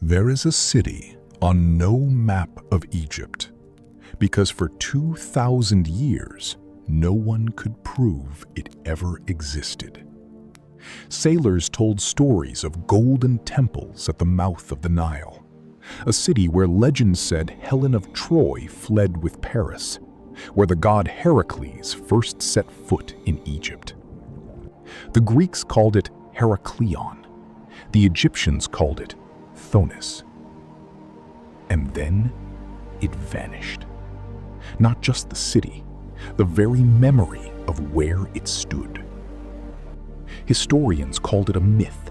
There is a city on no map of Egypt because for 2,000 years, no one could prove it ever existed. Sailors told stories of golden temples at the mouth of the Nile, a city where legend said Helen of Troy fled with Paris, where the god Heracles first set foot in Egypt. The Greeks called it Heracleion. The Egyptians called it Thonis. And then it vanished. Not just the city, the very memory of where it stood. Historians called it a myth,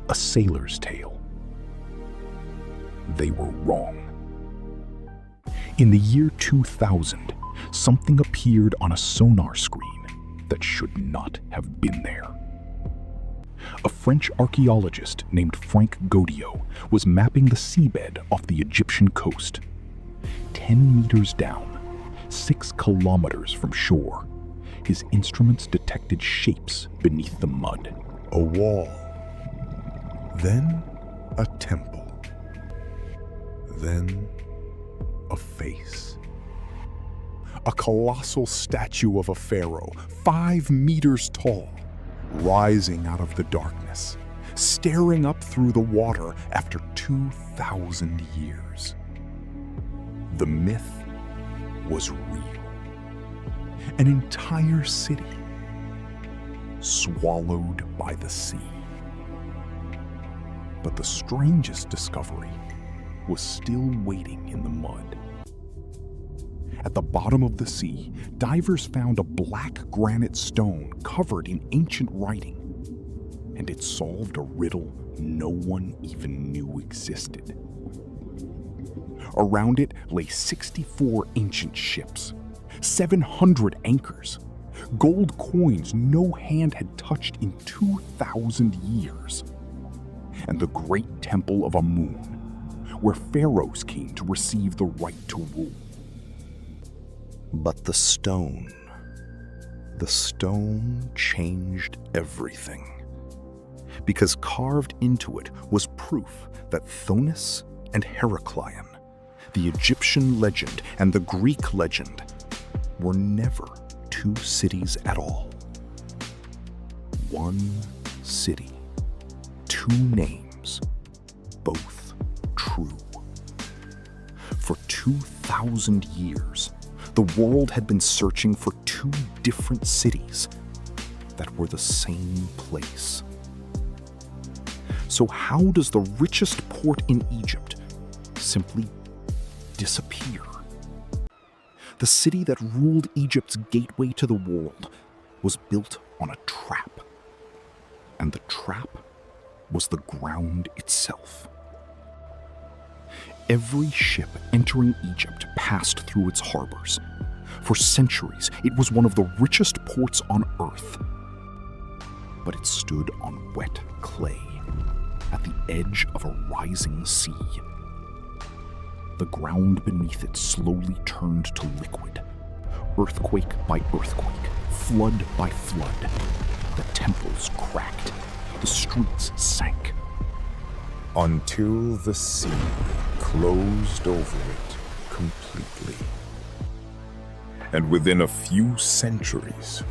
a sailor's tale. They were wrong. In the year 2000, something appeared on a sonar screen that should not have been there. A French archaeologist named Franck Goddio was mapping the seabed off the Egyptian coast. 10 meters down, 6 kilometers from shore, his instruments detected shapes beneath the mud. A wall, then a temple, then a face. A colossal statue of a pharaoh, 5 meters tall, rising out of the darkness, staring up through the water after 2,000 years. The myth was real. An entire city swallowed by the sea. But the strangest discovery was still waiting in the mud. At the bottom of the sea, divers found a black granite stone covered in ancient writing, and it solved a riddle no one even knew existed. Around it lay 64 ancient ships, 700 anchors, gold coins no hand had touched in 2,000 years, and the great temple of Amun, where pharaohs came to receive the right to rule. But the stone changed everything, because carved into it was proof that Thonis and Heracleion, the Egyptian legend and the Greek legend, were never two cities at all. One city, two names, both true. For 2,000 years, the world had been searching for two different cities that were the same place. So how does the richest port in Egypt simply disappear? The city that ruled Egypt's gateway to the world was built on a trap, and the trap was the ground itself. Every ship entering Egypt passed through its harbors. For centuries, it was one of the richest ports on earth. But it stood on wet clay, at the edge of a rising sea. The ground beneath it slowly turned to liquid. Earthquake by earthquake, flood by flood. The temples cracked, the streets sank. Until the sea closed over it completely. And within a few centuries,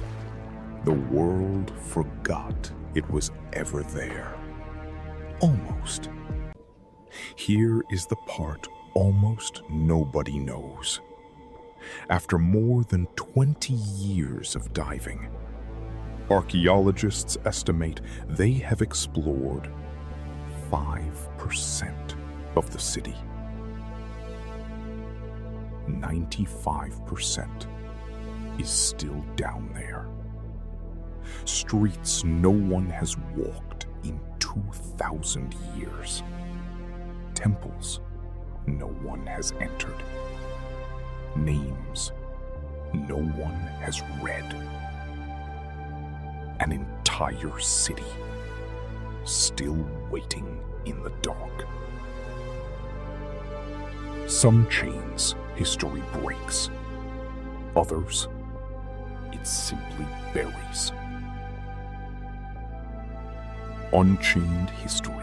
the world forgot it was ever there. Almost. Here is the part almost nobody knows. After more than 20 years of diving, archaeologists estimate they have explored 5% of the city. 95% is still down there. Streets no one has walked in 2,000 years. Temples no one has entered. Names no one has read. An entire city still waiting in the dark. Some chains history breaks. Others, it simply buries. Unchained history.